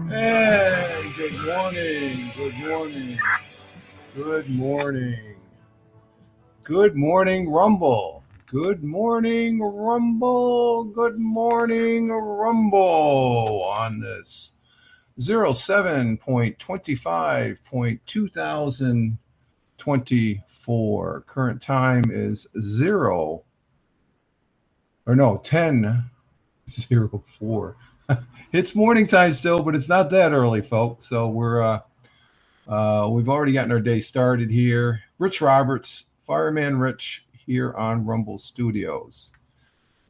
Hey, good morning, good morning, good morning. Good morning, Rumble. Good morning, Rumble. Good morning, Rumble on this 07.25.2024. Current time is 10:04. It's morning time still, but it's not that early, folks. So we've already gotten our day started here. Rich Roberts, Fireman Rich, here on Rumble Studios.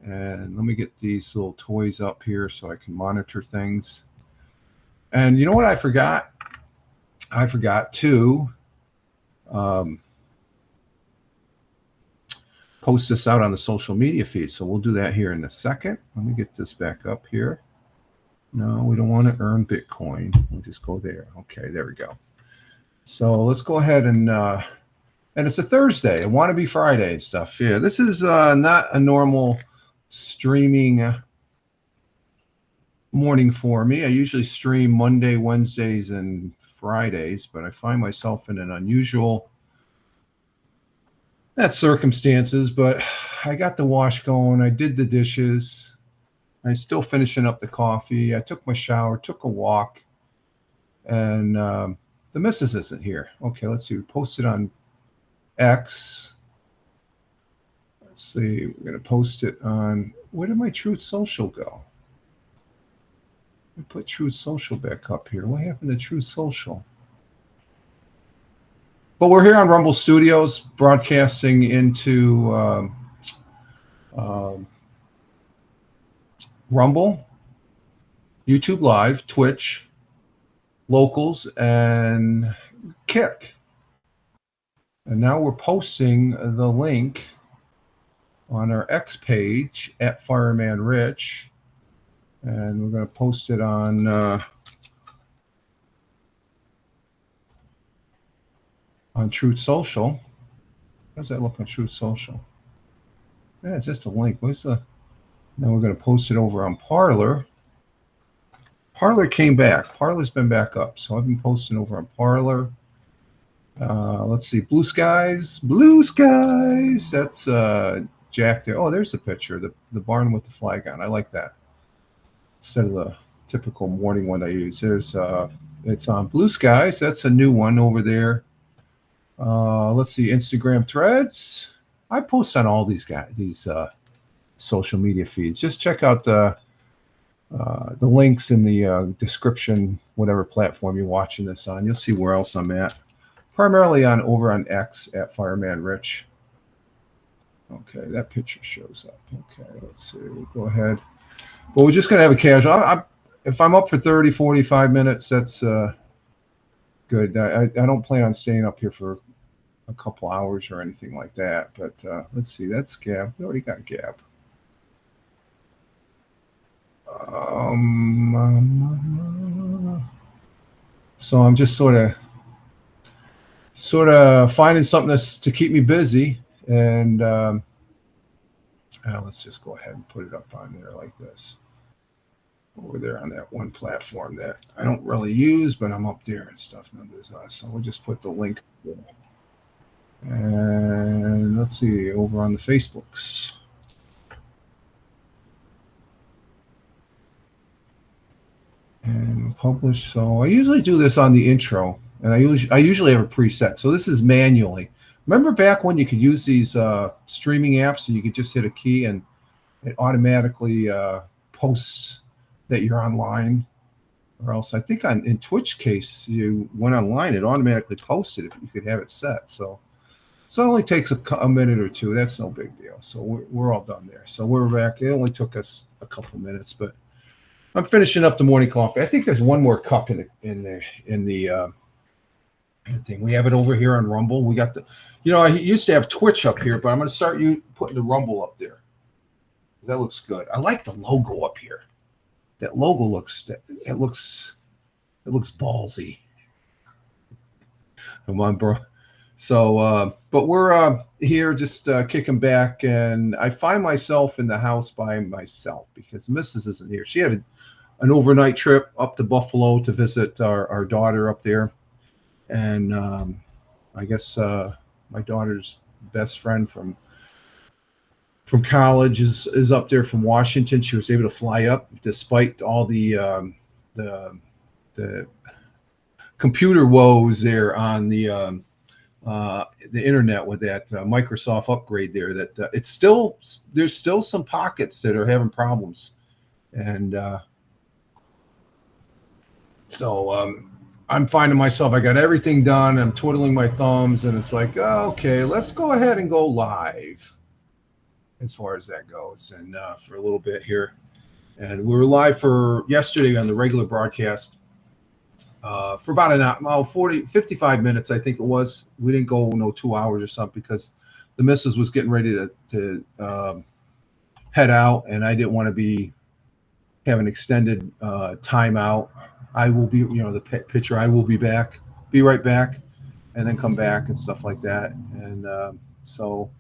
And let me get these little toys up here so I can monitor things. And you know what I forgot? I forgot to post this out on the social media feed. So we'll do that here in a second. Let me get this back up here. No, we don't want to earn Bitcoin. We'll just go there. Okay, there we go. So let's go ahead and it's a Thursday. It want to be Friday and stuff. Yeah, this is not a normal streaming morning for me. I usually stream Monday, Wednesdays, and Fridays, but I find myself in an unusual circumstances. But I got the wash going. I did the dishes. I'm still finishing up the coffee. I took my shower, took a walk, and the missus isn't here. Okay, let's see. We posted on X. Let's see. We're going to post it on, where did my Truth Social go? Let me put Truth Social back up here. What happened to Truth Social? But we're here on Rumble Studios, broadcasting into Rumble, YouTube Live, Twitch, Locals, and Kick. And now we're posting the link on our X page at Fireman Rich, and we're going to post it on Truth Social. How does that look on Truth Social? Yeah, it's just a link. Where's the? Now we're going to post it over on Parler. Parler came back. Parler's been back up, so I've been posting over on Parler. Let's see, Blue Skies. Blue Skies. That's Jack there. Oh, there's the picture, the barn with the flag on. I like that. Instead of the typical morning one I use. There's it's on Blue Skies. That's a new one over there. Let's see, Instagram Threads. I post on all these social media feeds. Just check out the links in the description, whatever platform you're watching this on. You'll see where else I'm at. Primarily over on X at Fireman Rich. Okay, that picture shows up. Okay, let's see. We'll go ahead. But we're just going to have a casual. If I'm up for 30, 45 minutes, that's good. I don't plan on staying up here for a couple hours or anything like that. But let's see. That's Gab. We already got Gab. So I'm just sort of finding something to keep me busy, and let's just go ahead and put it up on there like this, over there on that one platform that I don't really use, but I'm up there and stuff. So we'll just put the link there. And let's see, over on the Facebooks. And publish. So I usually do this on the intro, and I usually have a preset. So this is manually. Remember back when you could use these streaming apps and you could just hit a key and it automatically posts that you're online? Or else I think in Twitch case, you went online, it automatically posted if you could have it set. So it only takes a minute or two. That's no big deal. So we're all done there. So we're back. It only took us a couple minutes, but I'm finishing up the morning coffee. I think there's one more cup in the thing. We have it over here on Rumble. We got I used to have Twitch up here, but I'm going to start putting the Rumble up there. That looks good. I like the logo up here. That logo looks ballsy. Come on, bro. So, but we're here just kicking back, and I find myself in the house by myself because Mrs. isn't here. She had an overnight trip up to Buffalo to visit our daughter up there, and I guess my daughter's best friend from college is up there from Washington. She was able to fly up despite all the computer woes there on the internet with that Microsoft upgrade there. That there's still some pockets that are having problems, and so I'm finding myself. I got everything done. I'm twiddling my thumbs, and it's like, okay, let's go ahead and go live. As far as that goes, and for a little bit here, and we were live for yesterday on the regular broadcast for about an hour, 55 minutes, I think it was. We didn't go 2 hours or something because the missus was getting ready to head out, and I didn't want to have an extended time out. I will be, the picture. I will be right back, and then come back and stuff like that, and so.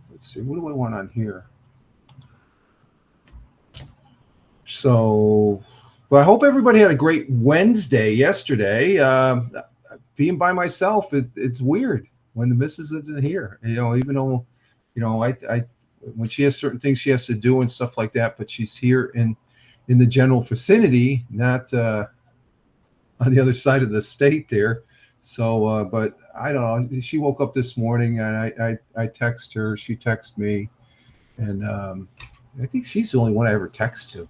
Let's see, what do I want on here? So, but I hope everybody had a great Wednesday yesterday. Being by myself, it's weird when the missus isn't here. Even though, I when she has certain things she has to do and stuff like that, but she's here in the general vicinity, not on the other side of the state there. So, but I don't know. She woke up this morning, and I text her. She texted me, and I think she's the only one I ever text to.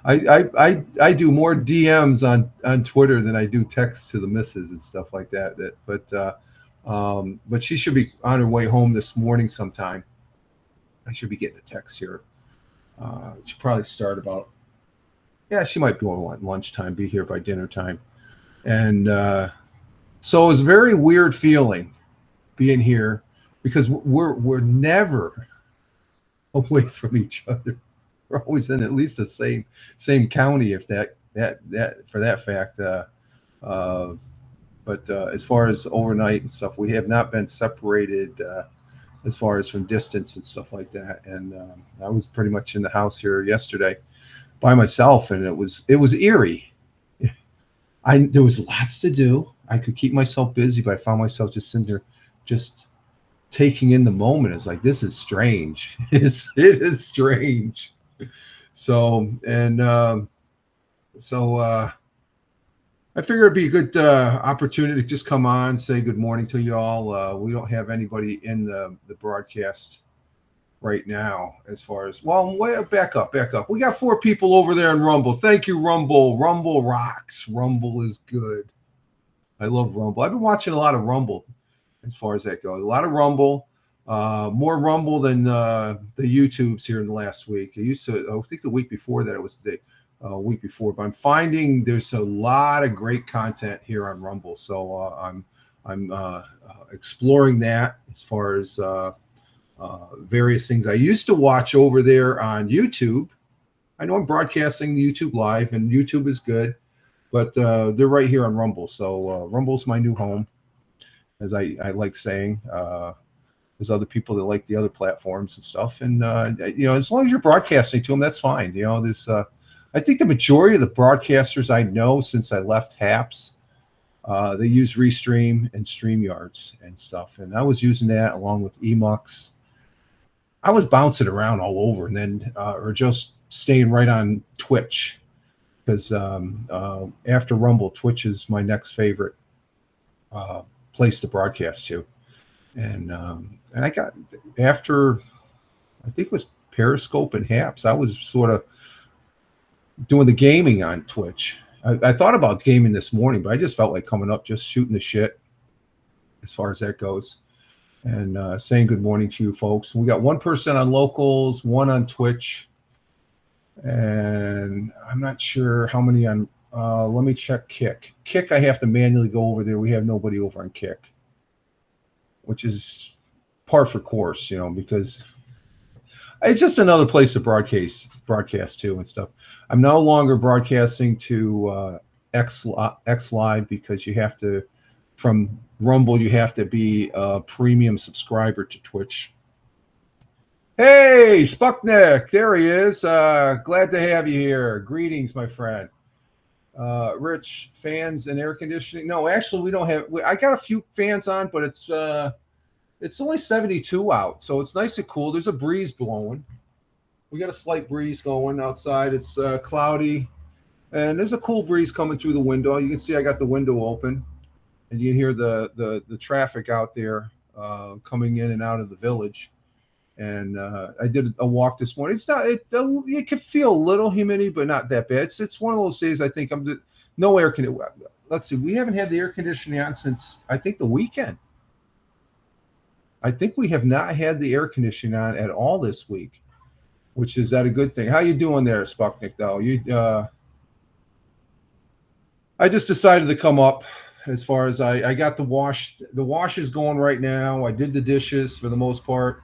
I do more DMs on Twitter than I do text to the missus and stuff like that. But she should be on her way home this morning sometime. I should be getting a text here. She'll probably start about. Yeah, she might be on lunchtime. Be here by dinner time. And so it was a very weird feeling being here because we're never away from each other. We're always in at least the same county, if that for that fact. But as far as overnight and stuff, we have not been separated as far as from distance and stuff like that. And I was pretty much in the house here yesterday by myself, and it was eerie. There was lots to do. I could keep myself busy, but I found myself just sitting there, just taking in the moment. It's like, this is strange. It is strange. So, and so I figure it'd be a good opportunity to just come on, say good morning to you all. We don't have anybody in the broadcast right now as far as, well, back up. We got 4 people over there in Rumble. Thank you, Rumble. Rumble rocks. Rumble is good. I love Rumble. I've been watching a lot of Rumble as far as that goes. A lot of Rumble. More Rumble than the YouTubes here in the last week. I think the week before that it was the week before, but I'm finding there's a lot of great content here on Rumble. So I'm exploring that as far as various things I used to watch over there on YouTube. I know I'm broadcasting YouTube live, and YouTube is good, but they're right here on Rumble. So Rumble's my new home, as I like saying. There's other people that like the other platforms and stuff, and as long as you're broadcasting to them, that's fine. There's I think the majority of the broadcasters I know since I left HAPS, they use Restream and StreamYards and stuff, and I was using that along with Emux. I was bouncing around all over, and then or just staying right on Twitch, because after Rumble, Twitch is my next favorite place to broadcast to. And I got after I think it was Periscope and Haps. I was sort of doing the gaming on Twitch. I thought about gaming this morning, but I just felt like coming up, just shooting the shit as far as that goes, and saying good morning to you folks. We got one person on locals, one on Twitch, and I'm not sure how many on. Let me check Kick. Kick, I have to manually go over there. We have nobody over on Kick, which is par for course, because it's just another place to broadcast to and stuff. I'm no longer broadcasting to X Live because you have to, from Rumble, you have to be a premium subscriber to Twitch. Hey, Spucknick, there he is. Glad to have you here. Greetings, my friend. Rich, fans and air conditioning? No, actually, we don't have. I got a few fans on, but it's only 72 out, so it's nice and cool. There's a breeze blowing. We got a slight breeze going outside. It's cloudy, and there's a cool breeze coming through the window. You can see I got the window open, and you can hear the traffic out there coming in and out of the village. And I did a walk this morning. It's not. It can feel a little humidity, but not that bad. It's one of those days. I think no air conditioning. Let's see. We haven't had the air conditioning on since I think the weekend. I think we have not had the air conditioning on at all this week, which is that a good thing? How you doing there, Spucknick? Though I just decided to come up. As far as I got the wash is going right now. I did the dishes for the most part.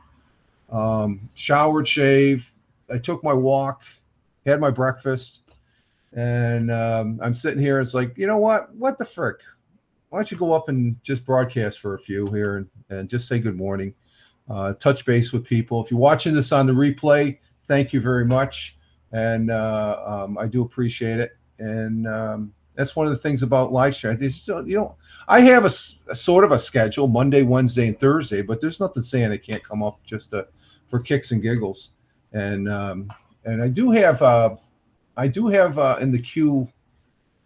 Showered, shaved. I took my walk, had my breakfast, and I'm sitting here. It's like, you know what? What the frick? Why don't you go up and just broadcast for a few here and just say good morning, touch base with people. If you're watching this on the replay, thank you very much, and I do appreciate it. And that's one of the things about live stream. I have a sort of a schedule, Monday, Wednesday, and Thursday, but there's nothing saying I can't come up just for kicks and giggles. And I do have in the queue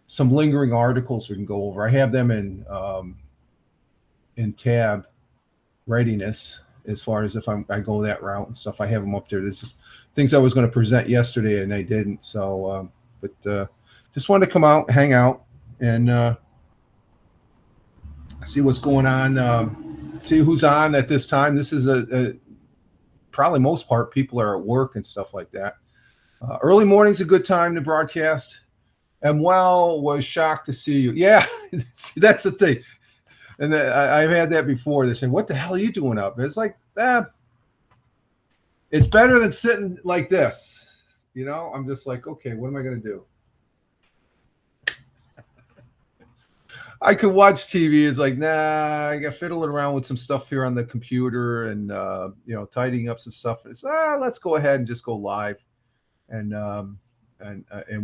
some lingering articles we can go over. I have them in tab readiness as far as if I go that route and stuff. I have them up there. There's just things I was going to present yesterday and I didn't. So, but just wanted to come out, hang out, and see what's going on. See who's on at this time. This is probably most part people are at work and stuff like that. Early morning's a good time to broadcast. And was shocked to see you. Yeah, that's the thing. And I've had that before. They say, "What the hell are you doing up?" It's like, it's better than sitting like this. I'm just like, okay, what am I going to do? I could watch TV. It's like, nah, I got fiddling around with some stuff here on the computer and, tidying up some stuff. It's, let's go ahead and just go live and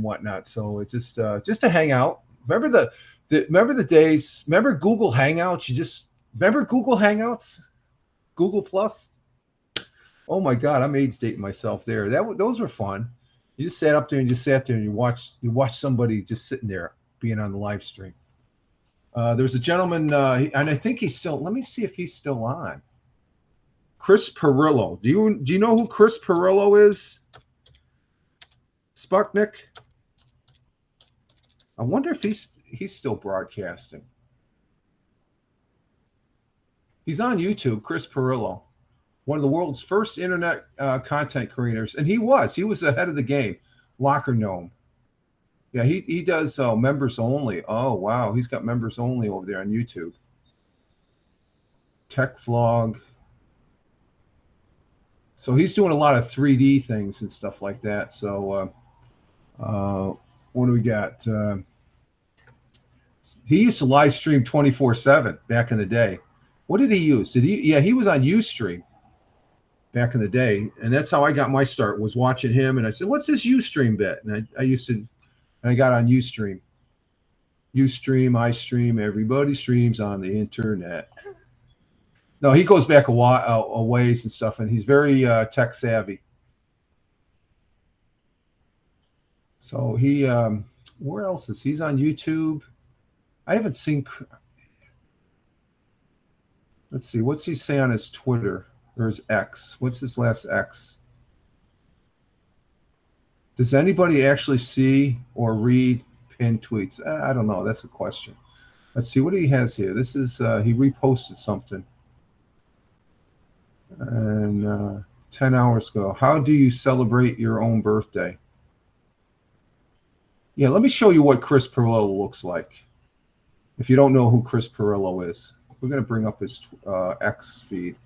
whatnot. So it's just to hang out. Remember the days, remember Google Hangouts? Remember Google Hangouts? Google Plus? Oh my God, I'm age dating myself there. Those were fun. You just sat up there and you watch somebody just sitting there being on the live stream. There's a gentleman, and I think he's still. Let me see if he's still on. Chris Perillo. Do you know who Chris Perillo is? Spucknick. I wonder if he's still broadcasting. He's on YouTube. Chris Perillo, one of the world's first internet content creators, and he was ahead of the game. Locker Gnome. Yeah, he does members only. Oh, wow. He's got members only over there on YouTube. Tech Vlog. So he's doing a lot of 3D things and stuff like that. So what do we got? He used to live stream 24/7 back in the day. What did he use? He was on Ustream back in the day. And that's how I got my start, was watching him. And I said, what's this Ustream bit? And I got on Ustream. Ustream, iStream, everybody streams on the internet. No, he goes back a ways and stuff, and he's very tech savvy. So he, where else is he's on YouTube? I haven't seen. Let's see. What's he say on his Twitter or his X? What's his last X? Does anybody actually see or read pinned tweets? I don't know. That's a question. Let's see what he has here. This is he reposted something, and 10 hours ago. How do you celebrate your own birthday? Yeah, let me show you what Chris Pirillo looks like. If you don't know who Chris Pirillo is, we're going to bring up his X feed.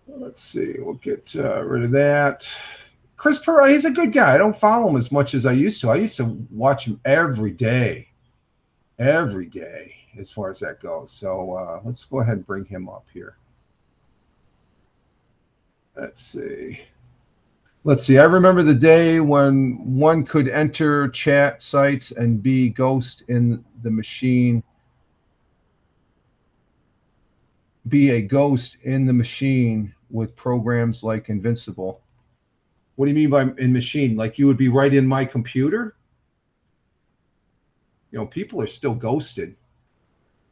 Let's see. We'll get rid of that. Chris Pirillo, he's a good guy. I don't follow him as much as I used to. I used to watch him every day, as far as that goes. So let's go ahead and bring him up here. Let's see. I remember the day when one could enter chat sites and be ghost in the machine. Be a ghost in the machine with programs like Invincible. What do you mean by in machine? Like you would be right in my computer? You know, people are still ghosted.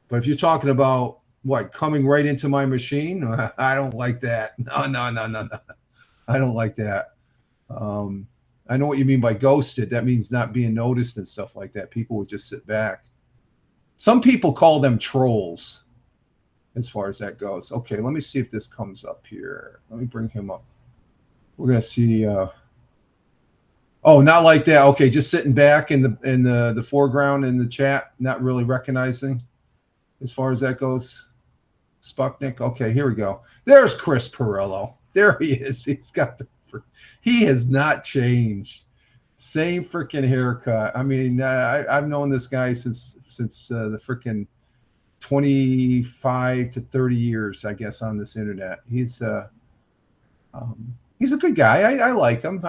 But if you're talking about what, coming right into my machine, I don't like that. No. I don't like that. I know what you mean by ghosted. That means not being noticed and stuff like that. People would just sit back. Some people call them trolls as far as that goes. Okay, let me see if this comes up here. Let me bring him up. We're going to see. Oh, not like that. Okay, just sitting back in the foreground in the chat, not really recognizing as far as that goes. Sputnik. Okay, here we go. There's Chris Pirillo. There he is. He has not changed. Same freaking haircut. I mean, I've known this guy since the freaking 25 to 30 years, I guess, on this internet. He's a good guy. I like him.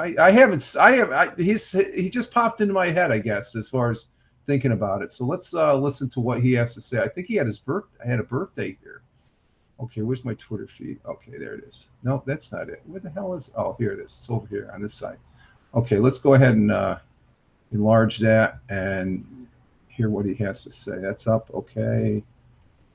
He just popped into my head, I guess, as far as thinking about it. So let's listen to what he has to say. I think he had a birthday here. Okay, where's my Twitter feed? Okay, there it is. No, that's not it. Where the hell is? Oh, here it is. It's over here on this side. Okay, let's go ahead and enlarge that and hear what he has to say. That's up. Okay.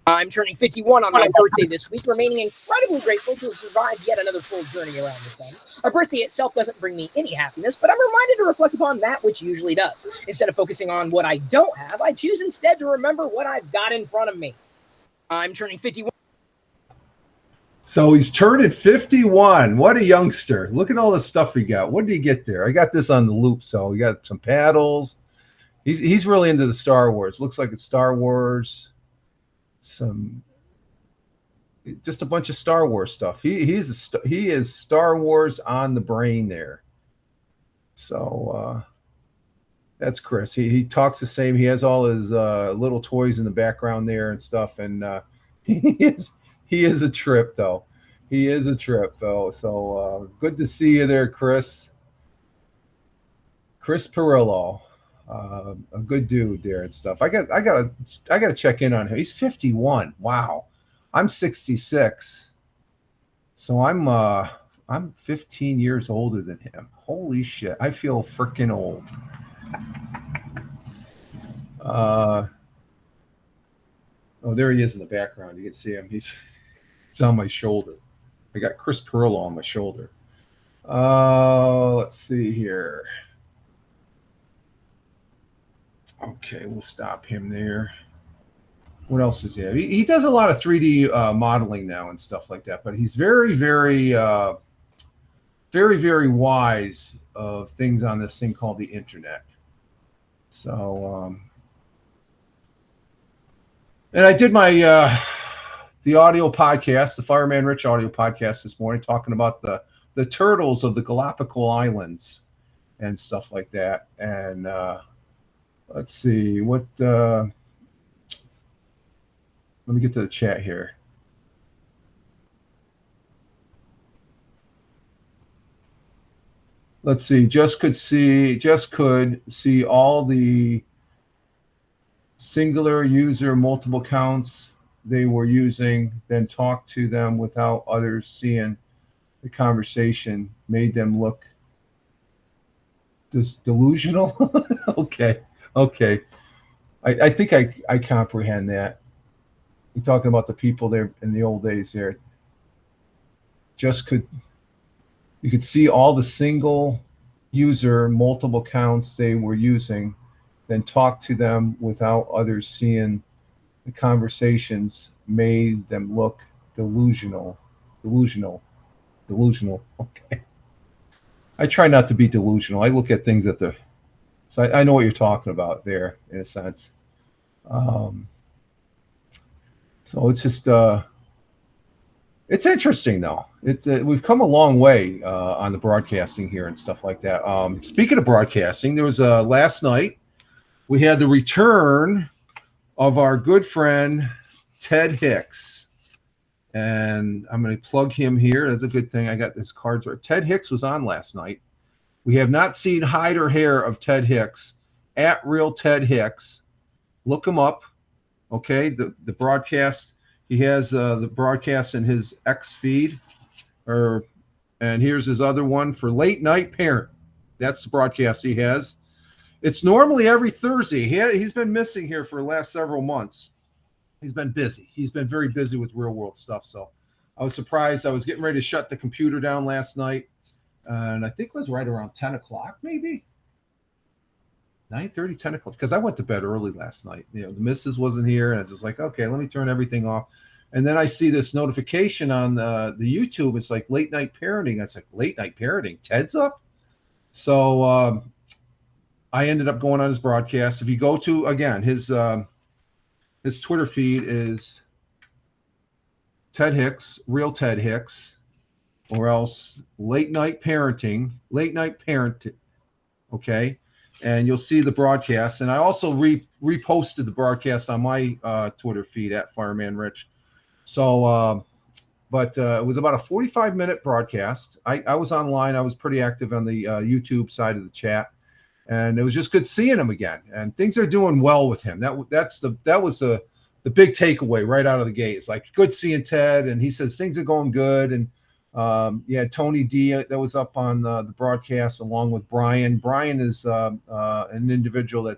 I'm turning 51 on my birthday this week, remaining incredibly grateful to have survived yet another full journey around the sun. A birthday itself doesn't bring me any happiness, but I'm reminded to reflect upon that which usually does. Instead of focusing on what I don't have, I choose instead to remember what I've got in front of me. I'm turning 51. So he's turning 51. What a youngster. Look at all the stuff he got. What did he get there? I got this on the loop, so we got some paddles. He's really into the Star Wars. Looks like it's Star Wars. Just a bunch of Star Wars stuff. He is Star Wars on the brain there. So that's Chris. He talks the same. He has all his little toys in the background there and stuff. And he is a trip, though. He is a trip, though. So good to see you there, Chris. Chris Pirillo. A good dude there and stuff. I gotta check in on him. He's 51. Wow. I'm 66. So I'm 15 years older than him. Holy shit. I feel freaking old. Oh, there he is in the background. You can see him. It's on my shoulder. I got Chris Pirillo on my shoulder. Let's see here. Okay, we'll stop him there. What else is he have? He does a lot of 3D modeling now and stuff like that, but he's very, very, very, very wise of things on this thing called the internet. So, and I did my the audio podcast, the Fireman Rich audio podcast this morning, talking about the turtles of the Galapagos Islands and stuff like that. And let's see what. Let me get to the chat here. Let's see. Just could see all the singular user multiple accounts they were using, then talk to them without others seeing the conversation, made them look delusional. Okay. I think I comprehend that. You're talking about the people there in the old days there. You could see all the single user multiple accounts they were using, then talk to them without others seeing. The conversations made them look delusional. Okay. I try not to be delusional. I look at things so I know what you're talking about there in a sense. So it's just, it's interesting though. We've come a long way on the broadcasting here and stuff like that. Speaking of broadcasting, there was last night we had the return of our good friend Ted Hicks, and I'm going to plug him here. That's a good thing. I got his cards right. Ted Hicks was on last night. We have not seen hide or hair of Ted Hicks at Real Ted Hicks. Look him up. Okay, the broadcast. He has the broadcast in his X feed, and here's his other one for Late Night Parent. That's the broadcast he has. It's normally every Thursday. He's been missing here for the last several months. He's been busy. He's been very busy with real world stuff. So I was surprised. I was getting ready to shut the computer down last night, and I think it was right around 10 o'clock, maybe 9:30, 10 o'clock, because I went to bed early last night. The missus wasn't here, and I was just like, okay, let me turn everything off. And then I see this notification on the YouTube. It's like Late Night Parenting. It's like, Late Night Parenting? Ted's up? So I ended up going on his broadcast. If you go to, again, his Twitter feed is Ted Hicks, Real Ted Hicks, or else Late Night Parenting, okay? And you'll see the broadcast. And I also reposted the broadcast on my Twitter feed at Fireman Rich. So, but it was about a 45-minute broadcast. I was online. I was pretty active on the YouTube side of the chat, and it was just good seeing him again. And things are doing well with him. That was the big takeaway right out of the gate. It's like good seeing Ted, and he says things are going good. And Tony D that was up on the broadcast along with Brian. Brian is an individual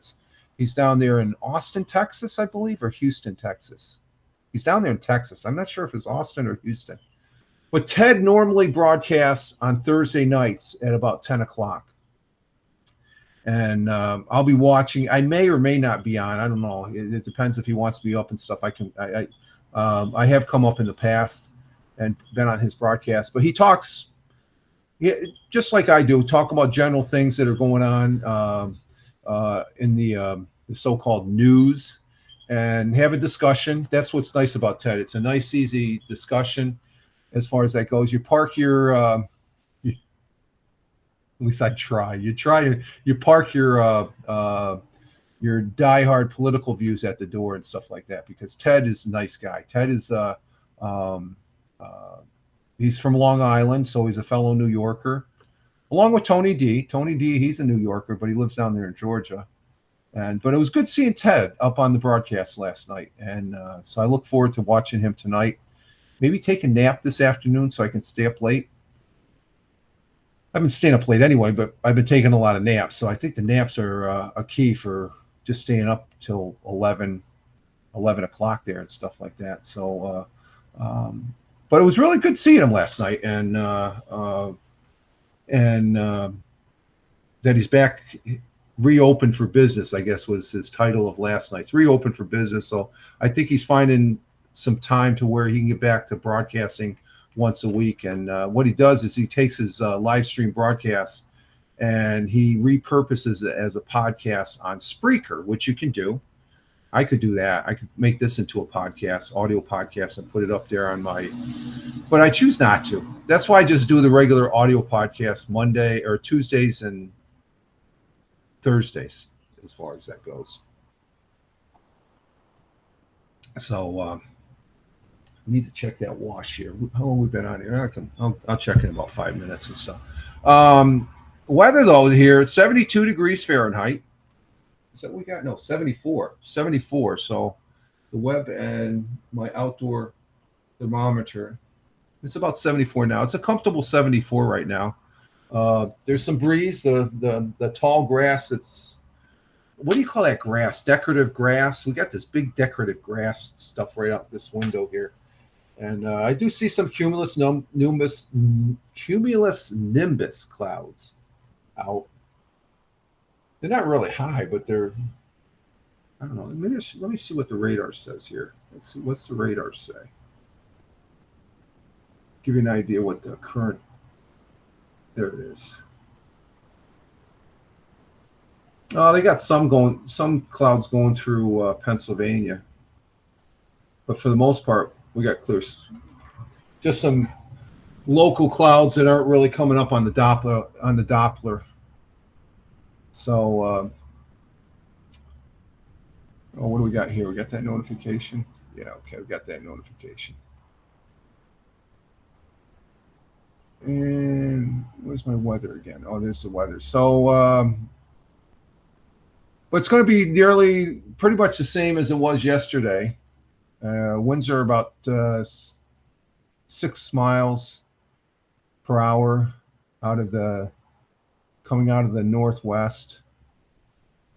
he's down there in Austin, Texas, I believe, or Houston, Texas. He's down there in Texas. I'm not sure if it's Austin or Houston. But Ted normally broadcasts on Thursday nights at about 10 o'clock. And I'll be watching. I may or may not be on. I don't know. It depends if he wants me up and stuff. I have come up in the past and been on his broadcast. But he talks, just like I do, talk about general things that are going on in the so-called news, and have a discussion. That's what's nice about Ted. It's a nice, easy discussion as far as that goes. You park your, at least I try. You park your diehard political views at the door and stuff like that, because Ted is a nice guy. Ted is, he's from Long Island, so he's a fellow New Yorker, along with Tony D. Tony D, he's a New Yorker, but he lives down there in Georgia. But it was good seeing Ted up on the broadcast last night. And so I look forward to watching him tonight. Maybe take a nap this afternoon so I can stay up late. I've been staying up late anyway, but I've been taking a lot of naps. So I think the naps are a key for just staying up till 11 o'clock there and stuff like that. So, but it was really good seeing him last night. And that he's back, reopened for business, I guess was his title of last night's reopened for business. So I think he's finding some time to where he can get back to broadcasting once a week. And what he does is he takes his live stream broadcasts and he repurposes it as a podcast on Spreaker, which you can do. I could do that. I could make this into a podcast, audio podcast, and put it up there on but I choose not to. That's why I just do the regular audio podcast Monday or Tuesdays and Thursdays, as far as that goes. So I need to check that wash here. How long have we been on here? I'll check in about 5 minutes and stuff. Weather though here, it's 72 degrees Fahrenheit. Is that what we got? No, 74. So the web and my outdoor thermometer, it's about 74 now. It's a comfortable 74 right now. There's some breeze. The tall grass that's what do you call that grass? Decorative grass. We got this big decorative grass stuff right out this window here. And I do see some cumulus nimbus clouds out. They're not really high, but they're, I don't know. Maybe let me see what the radar says here. Let's see, what's the radar say? Give you an idea what the current, there it is. Oh, they got some clouds going through Pennsylvania. But for the most part, we got clear. Just some local clouds that aren't really coming up on the Doppler. So, what do we got here? We got that notification. Yeah, okay, we got that notification. And where's my weather again? Oh, there's the weather. So, but it's going to be nearly pretty much the same as it was yesterday. Winds are about 6 miles per hour coming out of the northwest.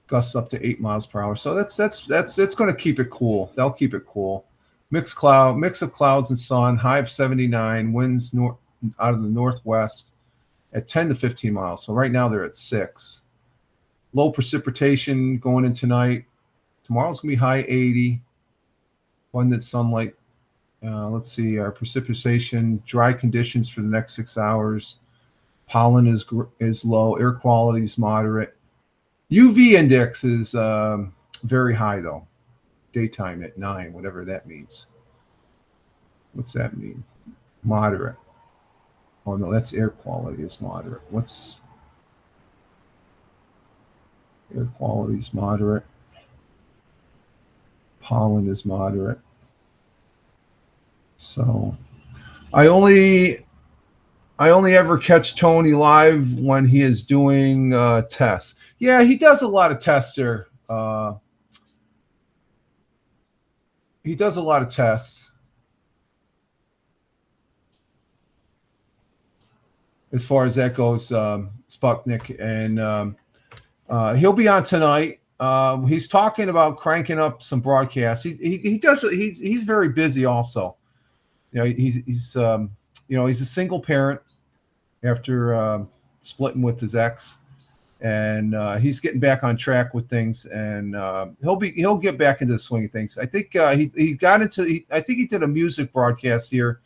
Gusts up to 8 miles per hour. So that's going to keep it cool. They'll keep it cool. Mix of clouds and sun. High of 79. Winds out of the northwest at 10 to 15 miles. So right now they're at 6. Low precipitation going in tonight. Tomorrow's gonna be high 80. Abundant sunlight. Let's see, our precipitation, dry conditions for the next 6 hours. Pollen is low. Air quality is moderate. UV index is very high though. Daytime at 9, whatever that means. What's that mean? Moderate. Oh no, that's air quality is moderate. What's air quality is moderate. Pollen is moderate. So I only ever catch Tony live when he is doing tests. Yeah, he does a lot of tests there. He does a lot of tests. As far as that goes, Sputnik, and he'll be on tonight. He's talking about cranking up some broadcasts. He's very busy also. You know, he's a single parent after splitting with his ex, and he's getting back on track with things, and he'll get back into the swing of things. I think he got into. I think he did a music broadcast here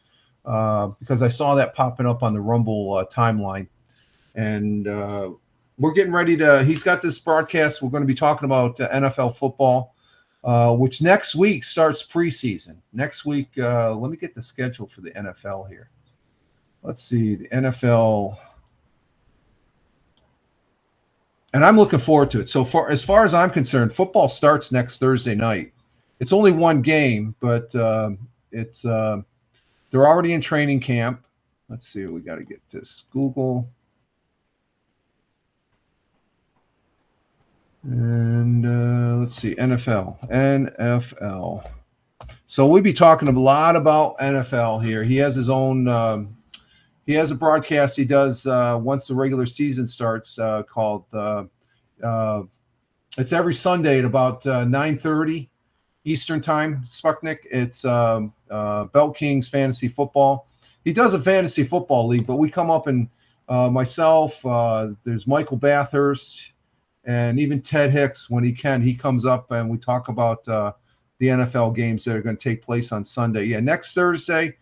because I saw that popping up on the Rumble timeline, and we're getting ready to. He's got this broadcast. We're going to be talking about NFL football, which next week starts preseason. Next week, let me get the schedule for the NFL here. Let's see the NFL. And I'm looking forward to it. So far, as far as I'm concerned, football starts next Thursday night. It's only one game, but it's they're already in training camp. Let's see. We got to get this Google. And let's see, NFL. So we'll be talking a lot about NFL here. He has his own. He has a broadcast he does once the regular season starts called it's every Sunday at about 9:30 Eastern time, Sputnik. It's Belt Kings Fantasy Football. He does a fantasy football league, but we come up and myself, there's Michael Bathurst, and even Ted Hicks, when he can, he comes up and we talk about the NFL games that are going to take place on Sunday. Yeah, next Thursday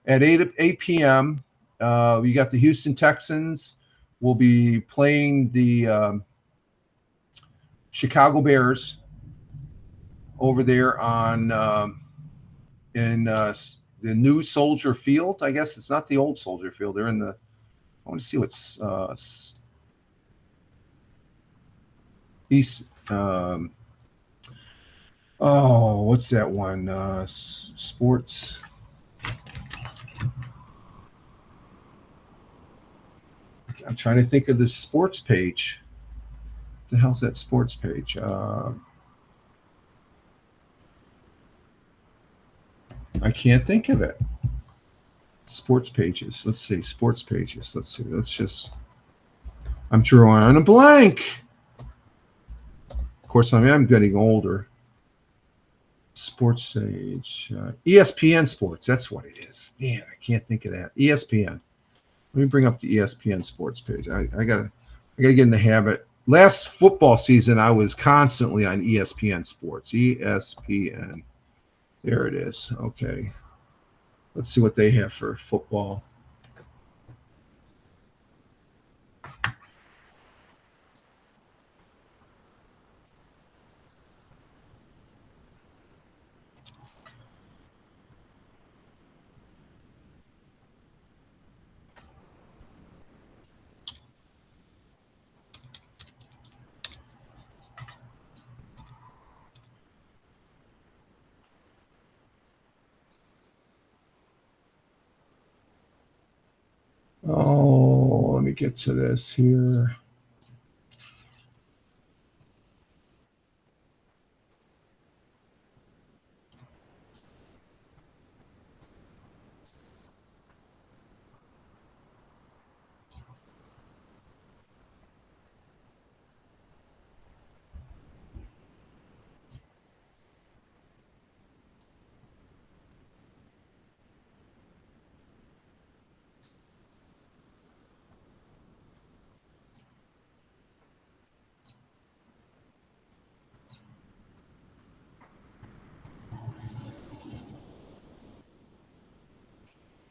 at 8 p.m., you got the Houston Texans. Will be playing the Chicago Bears over there on in the new Soldier Field. I guess it's not the old Soldier Field. They're in the. I want to see what's East. What's that one? Sports. I'm trying to think of the sports page. What the hell's that sports page? I can't think of it. Sports pages. Let's see. Sports pages. Let's see. Let's just. I'm drawing on a blank. course, I'm getting older. Sports Sage, ESPN Sports. That's what it is. Man, I can't think of that. ESPN. Let me bring up the ESPN Sports page. I gotta get in the habit. Last football season, I was constantly on ESPN Sports. ESPN. There it is. Okay. Let's see what they have for football. Oh, let me get to this here.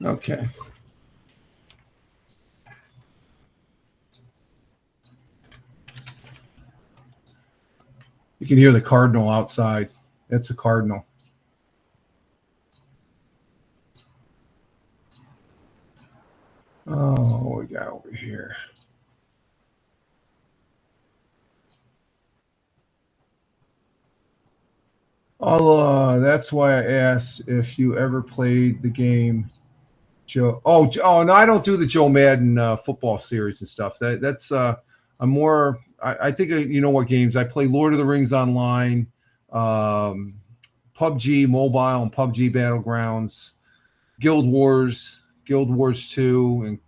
Okay. You can hear the cardinal outside. That's a cardinal. Oh, what we got over here? That's why I asked if you ever played the game, Joe. Oh, no, I don't do the Joe Madden football series and stuff. That's I'm more. I think you know what games I play. Lord of the Rings Online, PUBG Mobile, and PUBG Battlegrounds, Guild Wars 2, and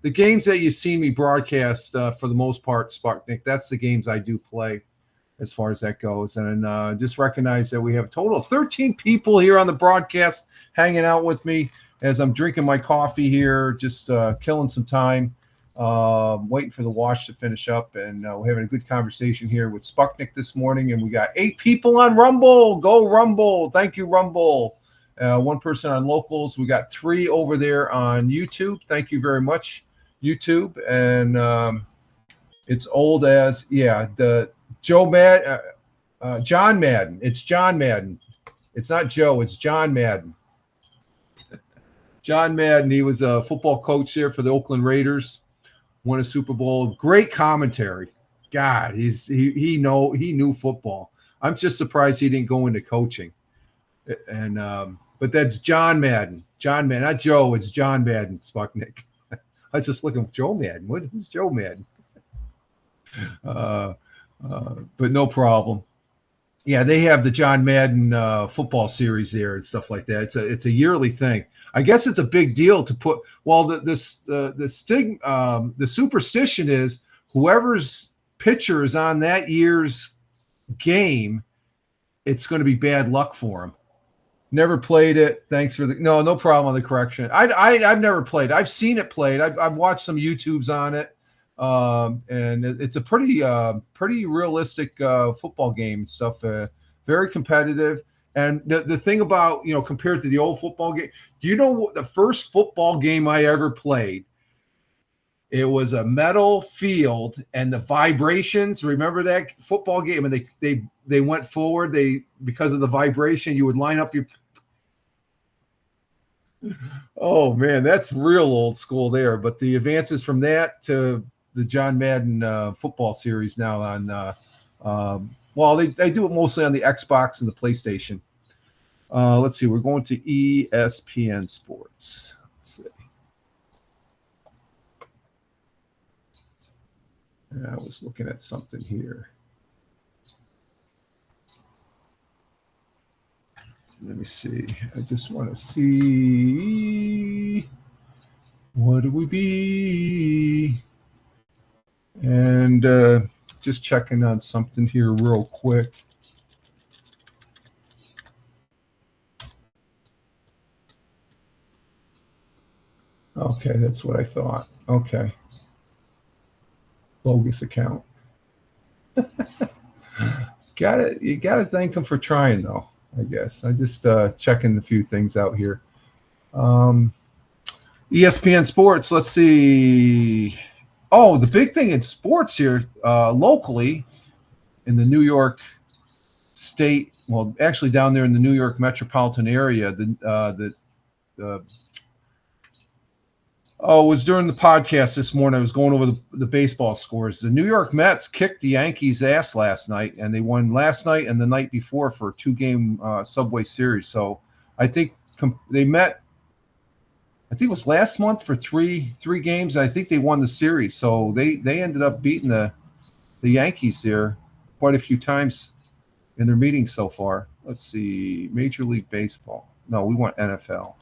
the games that you've seen me broadcast for the most part, Sparknik. That's the games I do play as far as that goes. And just recognize that we have a total of 13 people here on the broadcast hanging out with me as I'm drinking my coffee here, just killing some time, waiting for the wash to finish up. And we're having a good conversation here with Sparknik this morning. And we got 8 people on Rumble. Go Rumble. Thank you, Rumble. 1 person on Locals. We got 3 over there on YouTube. Thank you very much, YouTube. And it's old as, the John Madden. It's John Madden. It's not Joe. It's John Madden. John Madden. He was a football coach there for the Oakland Raiders. Won a Super Bowl. Great commentary. God, he knew football. I'm just surprised he didn't go into coaching. And but that's John Madden. John Madden, not Joe. It's John Madden. Sputnik. I was just looking for Joe Madden. Who's Joe Madden? But no problem. Yeah, they have the John Madden football series there and stuff like that. It's a yearly thing. I guess it's a big deal to put. Well, the superstition is whoever's pitcher is on that year's game, it's going to be bad luck for him. Never played it. Thanks for no problem on the correction. I've never played. I've seen it played. I've watched some YouTubes on it. And it's a pretty realistic football game stuff. Very competitive. And the thing about, compared to the old football game, do you know what the first football game I ever played? It was a metal field and the vibrations. Remember that football game? And they went forward. Because of the vibration, you would line up your. Oh man, that's real old school there. But the advances from that to the John Madden football series now on they do it mostly on the Xbox and the PlayStation. Let's see, we're going to ESPN Sports. Let's see. I was looking at something here. Let me see. I just want to see what do we be? And just checking on something here real quick. Okay, that's what I thought. Okay. Bogus account. You gotta thank them for trying, though, I guess. I just checking a few things out here. ESPN Sports, let's see. Oh, the big thing in sports here, locally, in the New York State, well, actually down there in the New York metropolitan area, it was during the podcast this morning. I was going over the baseball scores. The New York Mets kicked the Yankees' ass last night, and they won last night and the night before for a 2-game Subway Series. So I think they met, I think it was last month for three games. And I think they won the series. So they ended up beating the Yankees there quite a few times in their meetings so far. Let's see, Major League Baseball. No, we want NFL.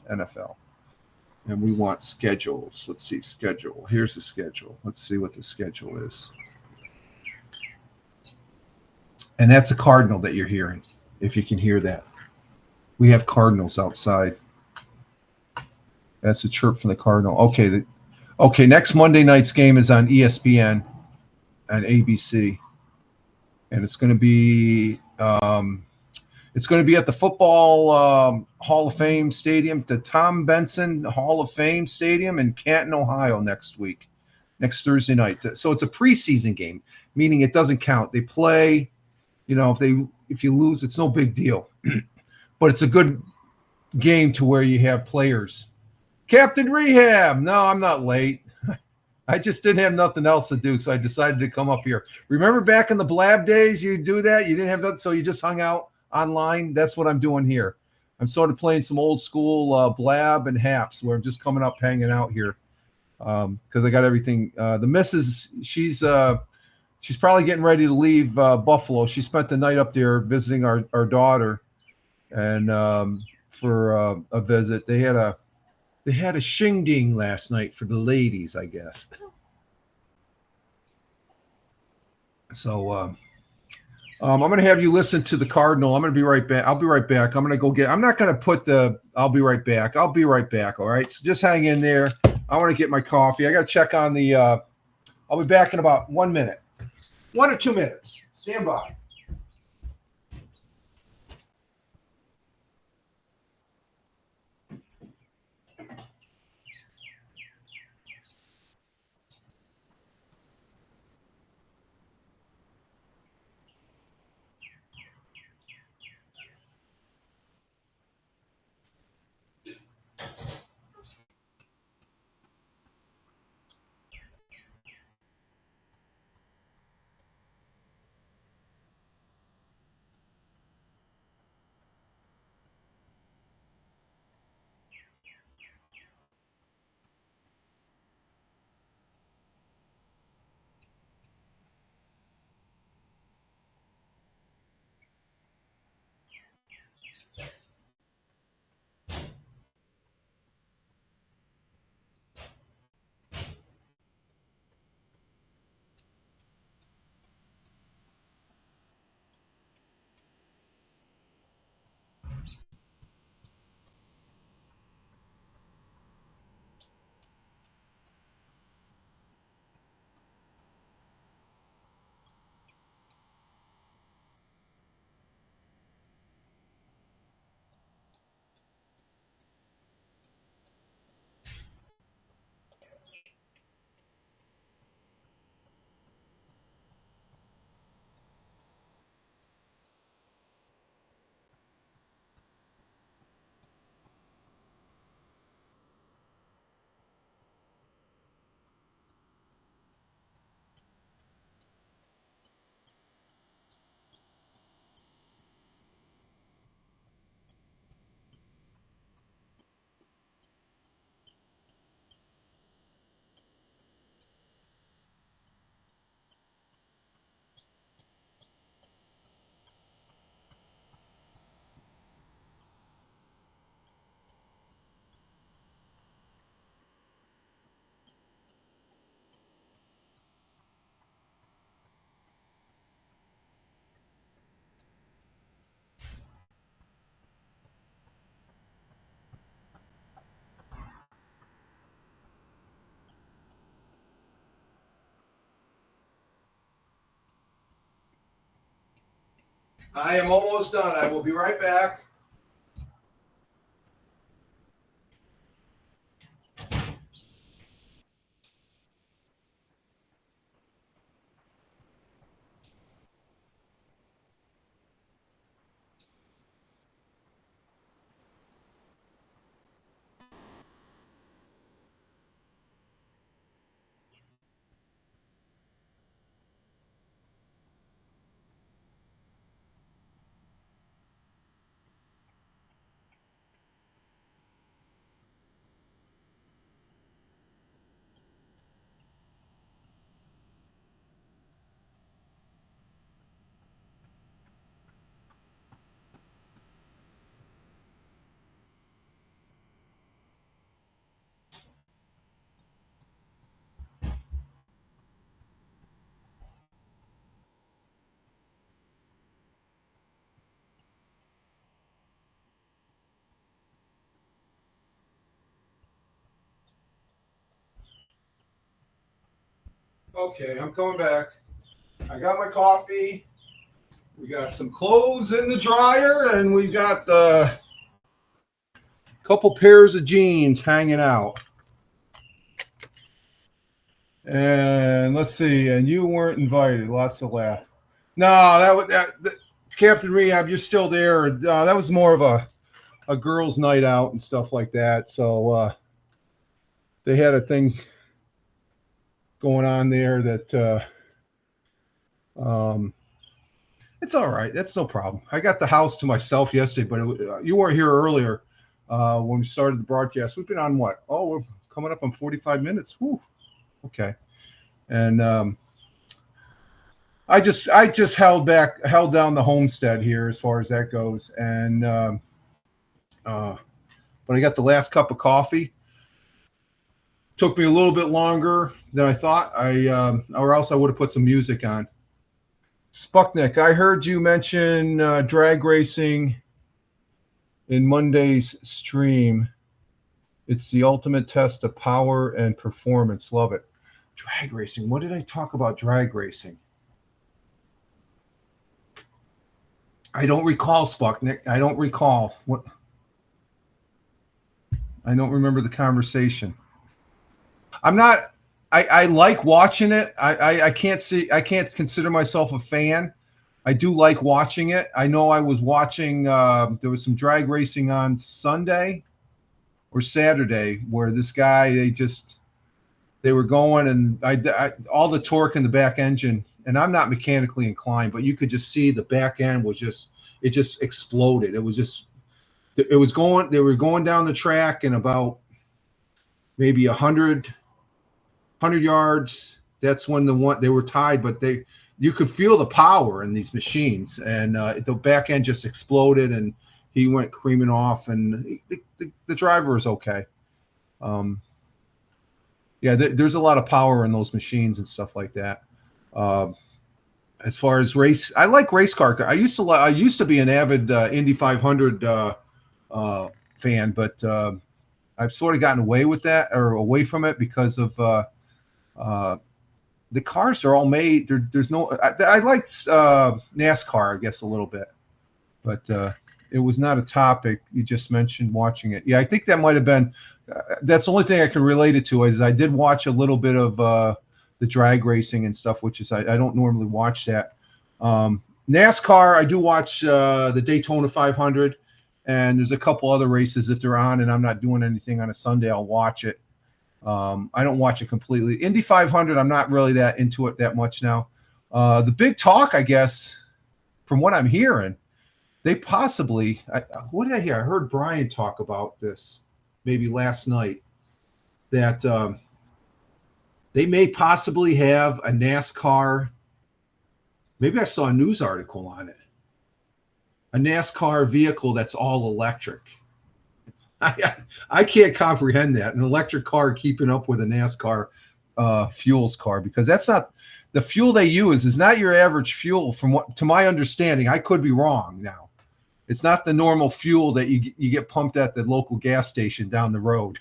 And we want schedules. Let's see, schedule. Here's the schedule. Let's see what the schedule is. And that's a cardinal that you're hearing, if you can hear that. We have cardinals outside. That's a chirp from the cardinal. Okay, next Monday night's game is on ESPN and ABC. And it's going to be at the Football Hall of Fame Stadium, the Tom Benson Hall of Fame Stadium in Canton, Ohio next Thursday night. So it's a preseason game, meaning it doesn't count. They play, if you lose, it's no big deal. But it's a good game to where you have players. Captain Rehab. No, I'm not late. I just didn't have nothing else to do, so I decided to come up here. Remember back in the Blab days, you do that? You didn't have that, so you just hung out online. That's what I'm doing here. I'm sort of playing some old school Blab and Haps, where I'm just coming up, hanging out here because I got everything. The missus, she's probably getting ready to leave Buffalo. She spent the night up there visiting our daughter, and for a visit. They had a shindig last night for the ladies, I guess. So I'm going to have you listen to the Cardinal. I'm going to be right back. I'll be right back. I'm not going to put I'll be right back. I'll be right back. All right. So just hang in there. I want to get my coffee. I got to check on I'll be back in about 1 minute. 1 or 2 minutes. Stand by. I am almost done. I will be right back. Okay, I'm coming back. I got my coffee. We got some clothes in the dryer, and we got a couple pairs of jeans hanging out. And let's see. And you weren't invited. Lots of laugh. No, that Captain Rehab. You're still there. That was more of a girls' night out and stuff like that. So they had a thing going on there that it's all right. That's no problem. I got the house to myself yesterday, but you weren't here earlier when we started the broadcast. We've been on what? Oh, we're coming up on 45 minutes. Whew. Okay. And I just held down the homestead here as far as that goes. And but I got the last cup of coffee. Took me a little bit longer than I thought. Or else I would have put some music on. Spucknick, I heard you mention drag racing in Monday's stream. It's the ultimate test of power and performance. Love it. Drag racing. What did I talk about drag racing? I don't recall, Spucknick. I don't recall. What? I don't remember the conversation. I'm not. I like watching it. I can't consider myself a fan. I do like watching it. I know I was watching. There was some drag racing on Sunday or Saturday where this guy they were going, and I all the torque in the back engine. And I'm not mechanically inclined, but you could just see the back end was just exploded. It was going. They were going down the track in about maybe 100 yards. That's when they were tied, but you could feel the power in these machines, and the back end just exploded, and he went creaming off, and the driver is okay. Yeah, there's a lot of power in those machines and stuff like that. As far as race, I like race car. I used to be an avid Indy 500 fan, but I've sort of gotten away from it because of the cars are all made. There's no. I like NASCAR, I guess, a little bit, but it was not a topic. You just mentioned watching it. Yeah, I think that might have been. That's the only thing I can relate it to is I did watch a little bit of the drag racing and stuff, which is I don't normally watch that. NASCAR, I do watch the Daytona 500, and there's a couple other races if they're on and I'm not doing anything on a Sunday, I'll watch it. I don't watch it completely. Indy 500, I'm not really that into it that much now. The big talk, I guess, from what I'm hearing, they possibly. What did I hear? I heard Brian talk about this maybe last night that they may possibly have a NASCAR. Maybe I saw a news article on it. A NASCAR vehicle that's all electric. I can't comprehend that. An electric car keeping up with a NASCAR fuels car, because that's not the fuel they use is not your average fuel to my understanding. I could be wrong now. It's not the normal fuel that you get pumped at the local gas station down the road.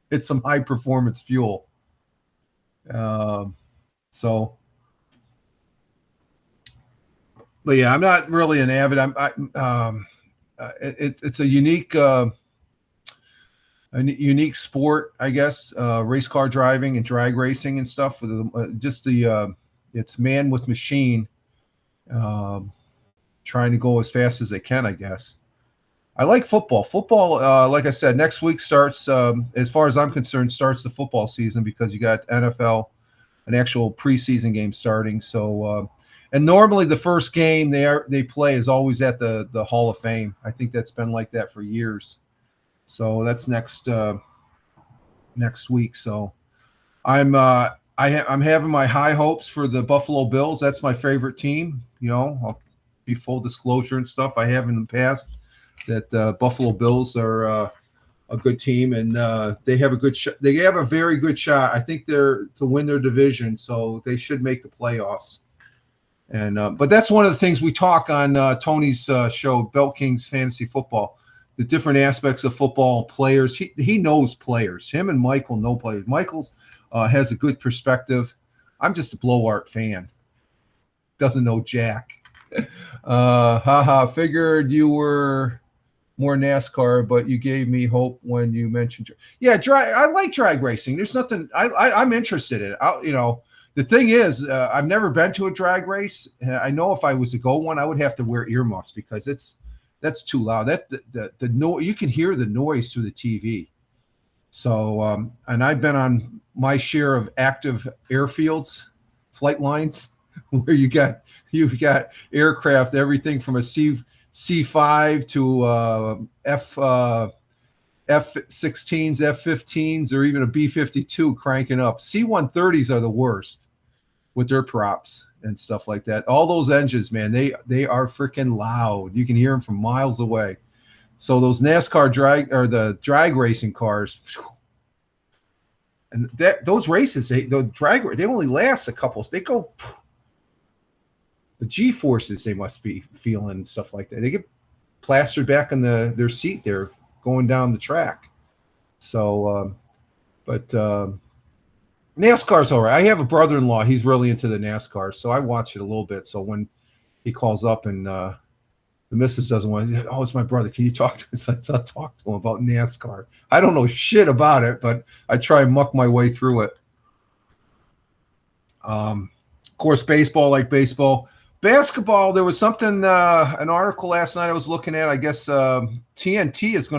It's some high performance fuel. So But yeah, I'm not really an avid. It's a unique sport, I guess. Race car driving and drag racing and stuff. With it's man with machine, trying to go as fast as they can, I guess. I like football. Football, like I said, next week starts. As far as I'm concerned, starts the football season because you got NFL, an actual preseason game starting. So, and normally the first game they play is always at the Hall of Fame. I think that's been like that for years. So that's next week. So I'm having my high hopes for the Buffalo Bills. That's my favorite team. I'll be full disclosure and stuff. I have in the past that Buffalo Bills are a good team, and they have a good shot. They have a very good shot. I think they're to win their division, so they should make the playoffs. And but that's one of the things we talk on Tony's show, Belt Kings Fantasy Football, the different aspects of football, players. He knows players. Him and Michael know players. Michael's has a good perspective. I'm just a blow art fan. Doesn't know jack. Figured you were more NASCAR, but you gave me hope when you mentioned. Yeah, I like drag racing. There's nothing. I'm interested in it. The thing is, I've never been to a drag race. I know if I was to go one, I would have to wear earmuffs because that's too loud. The noise, you can hear the noise through the TV. So, and I've been on my share of active airfields, flight lines, where you've got aircraft, everything from a C5 to F-16s, F-15s, or even a B-52 cranking up. C-130s are the worst with their props and stuff like that. All those engines, man, they are freaking loud. You can hear them from miles away. So those NASCAR drag racing cars, and those races, they only last a couple. They go, the G-forces they must be feeling and stuff like that. They get plastered back in their seat there going down the track. So, but NASCAR's all right. I have a brother-in-law. He's really into the NASCAR, so I watch it a little bit. So when he calls up and the missus doesn't want to, it's my brother. Can you talk to us? I'll talk to him about NASCAR. I don't know shit about it, but I try and muck my way through it. Of course, baseball, like baseball. Basketball, there was something, an article last night I was looking at. I guess TNT is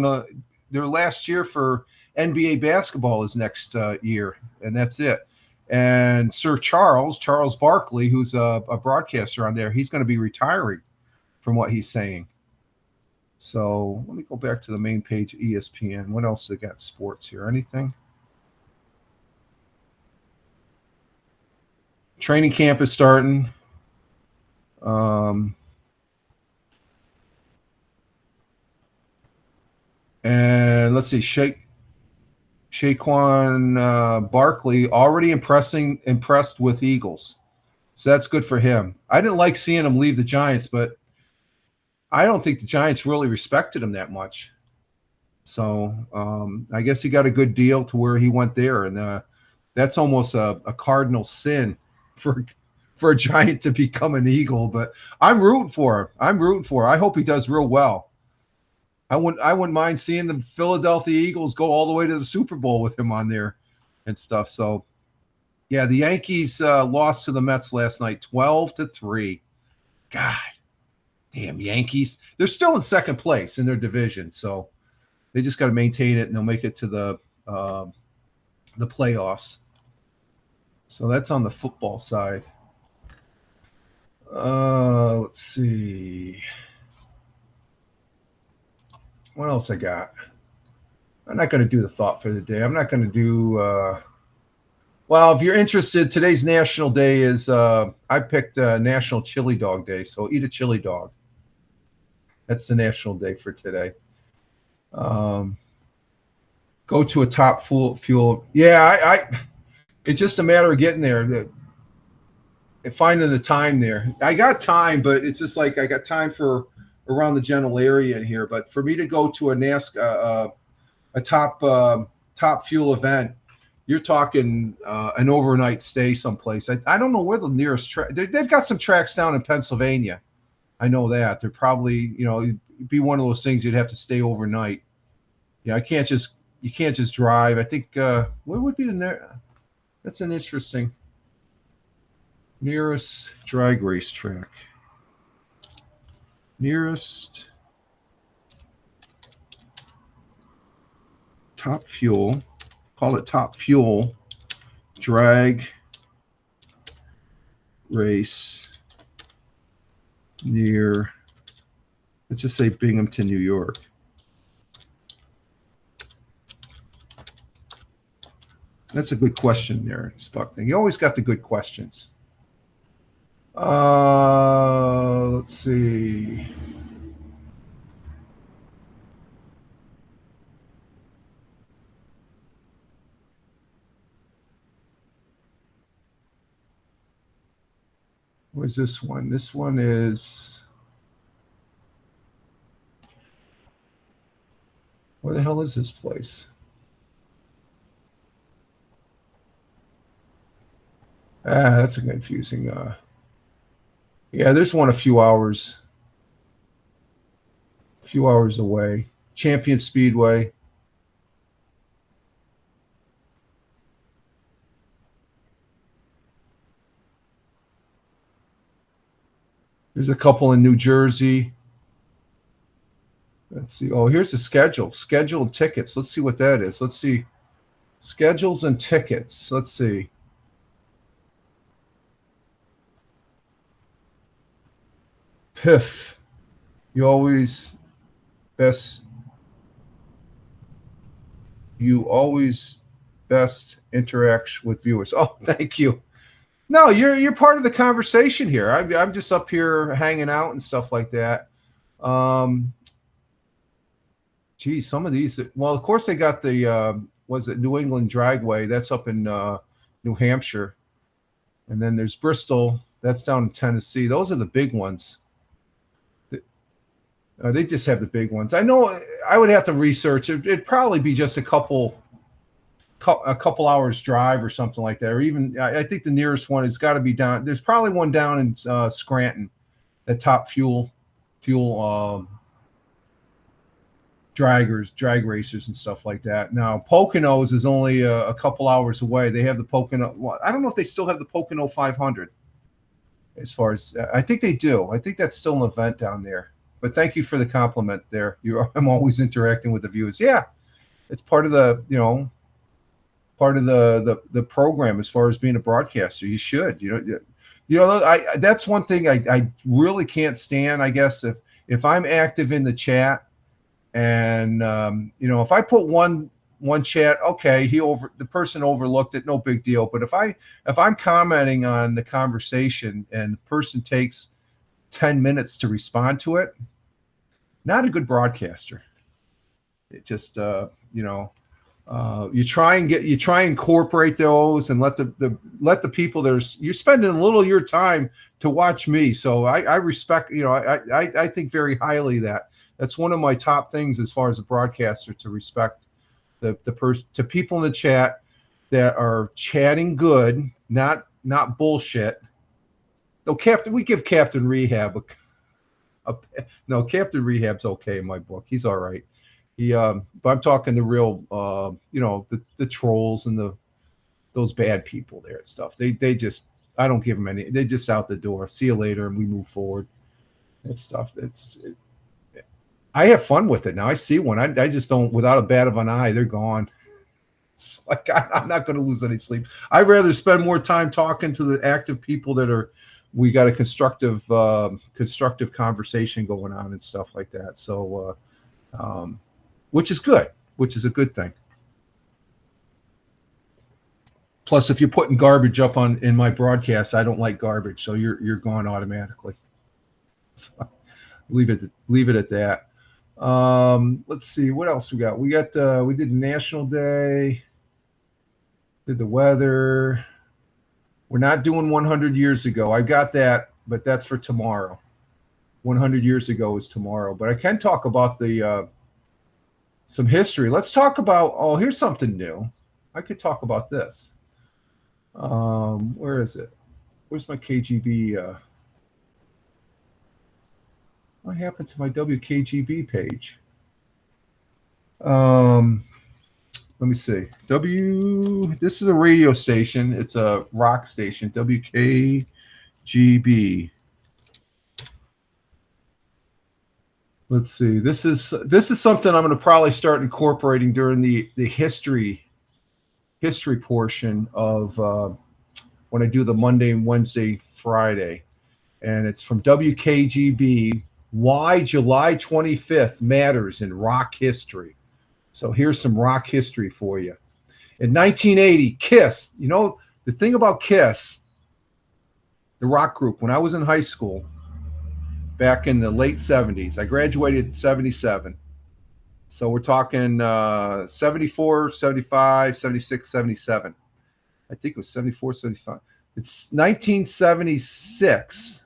their last year for NBA basketball is next year, and that's it. And Sir Charles Barkley, who's a broadcaster on there, he's going to be retiring from what he's saying. So let me go back to the main page of ESPN. What else they got sports here? Anything? Training camp is starting. And let's see, Saquon Barkley already impressed with Eagles. So that's good for him. I didn't like seeing him leave the Giants, but I don't think the Giants really respected him that much. So I guess he got a good deal to where he went there. And that's almost a cardinal sin for a Giant to become an Eagle. But I'm rooting for him. I hope he does real well. I wouldn't mind seeing the Philadelphia Eagles go all the way to the Super Bowl with him on there and stuff. So, yeah, the Yankees lost to the Mets last night, 12-3. God, damn Yankees. They're still in second place in their division, so they just got to maintain it, and they'll make it to the playoffs. So that's on the football side. Let's see. What else I got? I'm not going to do the thought for the day. I'm not going to do well, if you're interested, today's national day is I picked National Chili Dog Day, so eat a chili dog. That's the national day for today. Go to a top fuel. Yeah, it's just a matter of getting there. Finding the time there. I got time, but it's just like I got time for around the general area in here. But for me to go to a NASCAR, a top fuel event, you're talking an overnight stay someplace. I don't know where the nearest track. They've got some tracks down in Pennsylvania, I know that. They're probably, it'd be one of those things you'd have to stay overnight. Yeah, you can't just drive. I think what would be that's an interesting nearest drag race track. Nearest Top Fuel, call it Top Fuel drag race near, let's just say Binghamton, New York. That's a good question there, Spuckling. You always got the good questions. Let's see. Where's this one? This one is, where the hell is this place? That's a confusing. Yeah, there's one a few hours away. Champion Speedway. There's a couple in New Jersey. Let's see. Oh, here's the schedule. Schedule and tickets. Let's see what that is. Let's see. Schedules and tickets. Let's see. Piff. You always best interact with viewers. Oh, thank you. No, you're part of the conversation here. I'm just up here hanging out and stuff like that. Geez, some of these. Well, of course they got the was it New England Dragway? That's up in New Hampshire, and then there's Bristol. That's down in Tennessee. Those are the big ones. They just have the big ones. I know. I would have to research. It'd probably be just a couple hours drive or something like that, or even I think the nearest one has got to be down. There's probably one down in Scranton, at Top Fuel drag racers and stuff like that. Now Poconos is only a couple hours away. They have the Pocono. Well, I don't know if they still have the Pocono 500. As far as I think they do. I think that's still an event down there. But thank you for the compliment there. I'm always interacting with the viewers. Yeah, it's part of the the program as far as being a broadcaster. You should, that's one thing I really can't stand. I guess if I'm active in the chat and if I put one chat, okay, the person overlooked it, no big deal. But if I'm commenting on the conversation and the person takes 10 minutes to respond to it, not a good broadcaster. It just you try and incorporate those and let the people you're spending a little of your time to watch me. So I respect, I think very highly that's one of my top things as far as a broadcaster, to respect to people in the chat that are chatting good, not bullshit. No, we give Captain Rehab no, Captain Rehab's okay in my book. He's all right. But I'm talking the real, the trolls and those bad people there and stuff. They just, I don't give them any. They just out the door. See you later, and we move forward. That stuff. I have fun with it now. I see one. I just don't. Without a bat of an eye, they're gone. It's like I'm not going to lose any sleep. I'd rather spend more time talking to the active people that we got a constructive conversation going on and stuff like that. So, which is good, which is a good thing. Plus, if you're putting garbage up in my broadcast, I don't like garbage, so you're gone automatically. So leave it at that. Let's see what else we got. We did National Day, did the weather. We're not doing 100 years ago. I got that, but that's for tomorrow. 100 years ago is tomorrow. But I can talk about some history. Let's talk about, here's something new. I could talk about this. Where is it? Where's my KGB? What happened to my WKGB page? Let me see. This is a radio station. It's a rock station. WKGB. Let's see. This is something I'm going to probably start incorporating during the history portion of when I do the Monday, Wednesday, Friday. And it's from WKGB. Why July 25th matters in rock history. So here's some rock history for you. In 1980, Kiss, you know, the thing about Kiss, the rock group, when I was in high school, back in the late 70s, I graduated in 77. So we're talking 74, 75, 76, 77. I think it was 74, 75. It's 1976.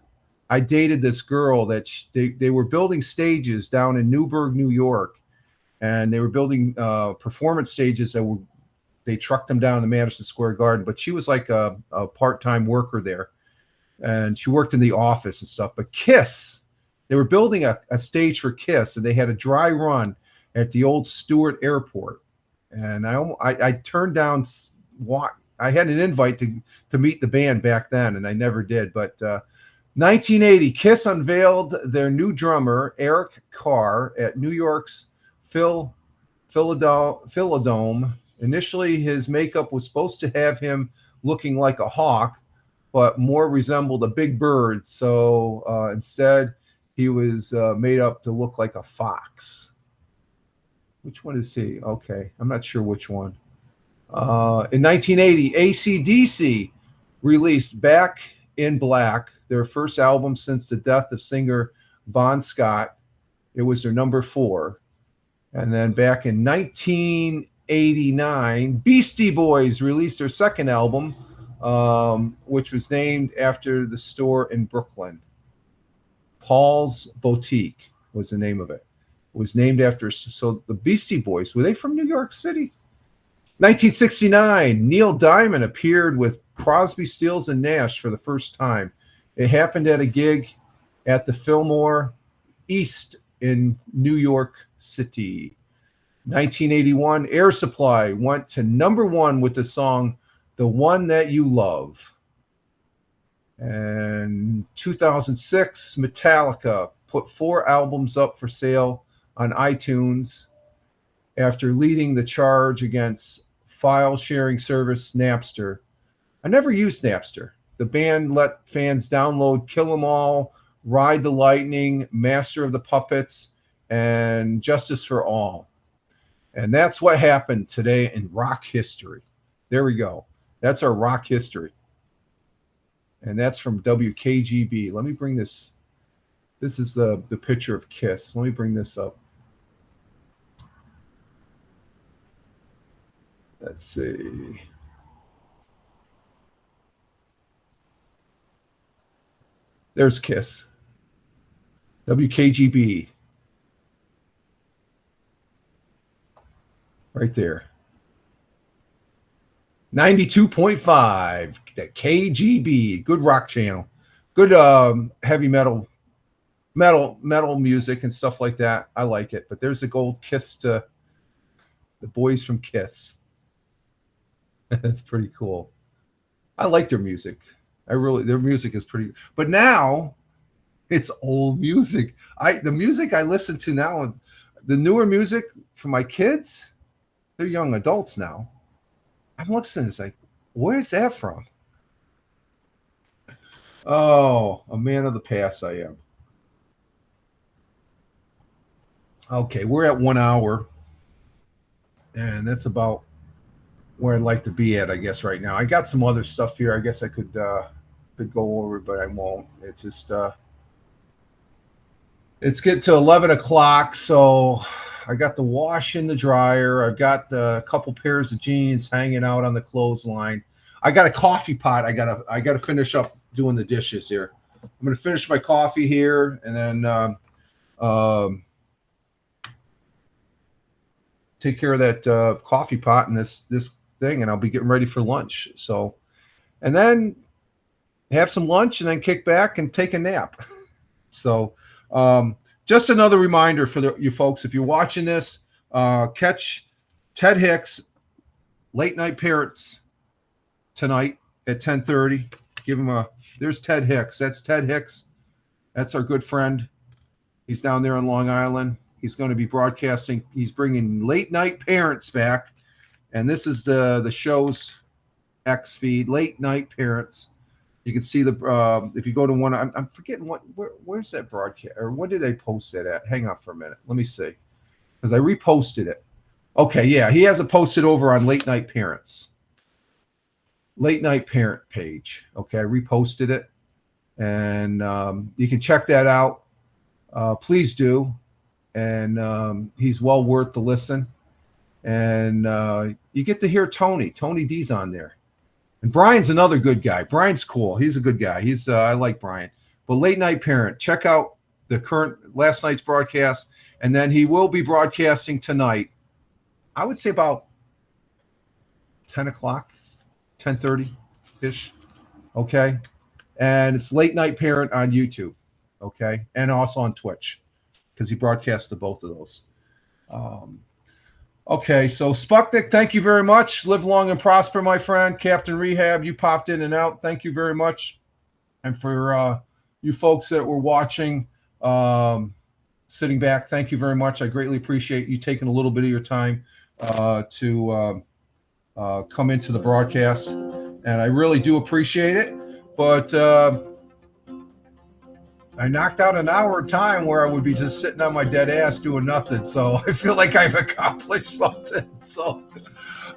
I dated this girl that they were building stages down in Newburgh, New York. And they were building performance stages that they trucked them down to Madison Square Garden. But she was like a part-time worker there. And she worked in the office and stuff. But Kiss, they were building a stage for Kiss. And they had a dry run at the old Stewart Airport. And I turned down, I had an invite to meet the band back then. And I never did. But 1980, Kiss unveiled their new drummer, Eric Carr, at New York's Philadome. Initially, his makeup was supposed to have him looking like a hawk, but more resembled a big bird. So instead, he was made up to look like a fox. Which one is he? Okay, I'm not sure which one. In 1980, AC/DC released Back in Black, their first album since the death of singer Bon Scott. It was their number 4. And then back in 1989, Beastie Boys released their second album, which was named after the store in Brooklyn. Paul's Boutique was the name of it. It was named after, so the Beastie Boys, were they from New York City? 1969, Neil Diamond appeared with Crosby, Stills, and Nash for the first time. It happened at a gig at the Fillmore East in New York City. 1981, Air Supply went to number 1 with the song The One That You Love. And 2006, Metallica put 4 albums up for sale on iTunes after leading the charge against file sharing service Napster. I never used Napster. The band let fans download Kill 'Em All, Ride the Lightning, Master of the Puppets, and Justice for All. And that's what happened today in rock history. There we go. That's our rock history. And that's from WKGB. Let me bring this. This is the picture of Kiss. Let me bring this up. Let's see. There's Kiss. WKGB. Right there. 92.5. The KGB. Good rock channel. Good heavy metal music and stuff like that. I like it. But there's a gold Kiss to the boys from Kiss. That's pretty cool. I like their music. Their music is pretty, but now it's old music. The music I listen to now, the newer music for my kids, they're young adults now. I'm listening, it's like, where's that from? Oh, a man of the past I am. Okay, we're at 1 hour, and that's about where I'd like to be at, I guess, right now. I got some other stuff here. I guess I could go over, but I won't. It's just it's getting to 11 o'clock, so I got the wash in the dryer. I've got a couple pairs of jeans hanging out on the clothesline. I got a coffee pot. I gotta finish up doing the dishes here. I'm gonna finish my coffee here, and then take care of that coffee pot and this thing, and I'll be getting ready for lunch. So, and then have some lunch and then kick back and take a nap. So just another reminder for you folks, if you're watching this, catch Ted Hicks, Late Night Parents, tonight at 10:30. Give him there's Ted Hicks. That's Ted Hicks. That's our good friend. He's down there on Long Island. He's going to be broadcasting. He's bringing Late Night Parents back. And this is the show's X feed, Late Night Parents. You can see if you go to one, I'm forgetting where's that broadcast, or what did they post it at? Hang on for a minute. Let me see. Because I reposted it. Okay, yeah, he has it posted over on Late Night Parents. Late Night Parent page. Okay, I reposted it. And you can check that out. Please do. And he's well worth the listen. And you get to hear Tony. Tony D's on there. And Brian's another good guy. Brian's cool. He's a good guy. I like Brian. But Late Night Parent, check out the last night's broadcast. And then he will be broadcasting tonight. I would say about 10 o'clock, 10:30-ish. Okay. And it's Late Night Parent on YouTube. Okay. And also on Twitch, because he broadcasts to both of those. Okay, so Sputnik, thank you very much. Live long and prosper, my friend. Captain Rehab, you popped in and out. Thank you very much. And for you folks that were watching, sitting back, thank you very much. I greatly appreciate you taking a little bit of your time to come into the broadcast. And I really do appreciate it. But I knocked out an hour of time where I would be just sitting on my dead ass doing nothing. So I feel like I've accomplished something. So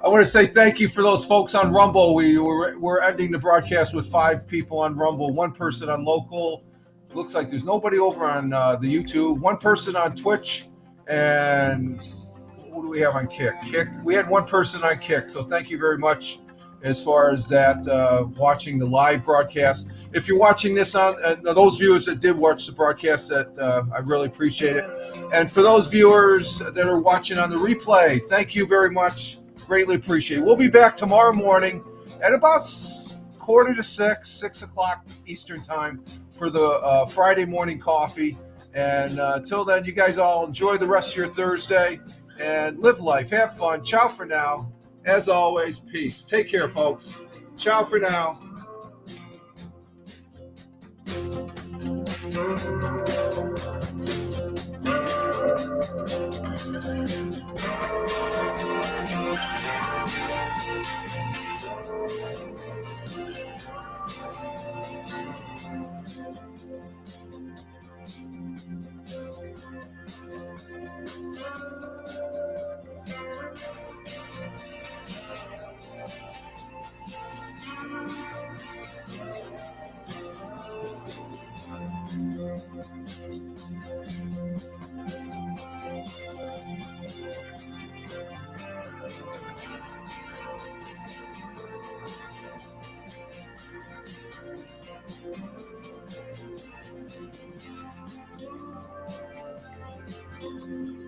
I want to say thank you for those folks on Rumble. We're ending the broadcast with 5 people on Rumble, 1 person on local. Looks like there's nobody over on the YouTube, 1 person on Twitch, and what do we have on Kick? We had 1 person on Kick. So thank you very much as far as that, watching the live broadcast. If you're watching this on those viewers that did watch the broadcast, I really appreciate it. And for those viewers that are watching on the replay, thank you very much. Greatly appreciate it. We'll be back tomorrow morning at about 5:45, 6 o'clock Eastern time for the Friday morning coffee. And until then, you guys all enjoy the rest of your Thursday and live life. Have fun. Ciao for now. As always, peace. Take care, folks. Ciao for now. Thank you.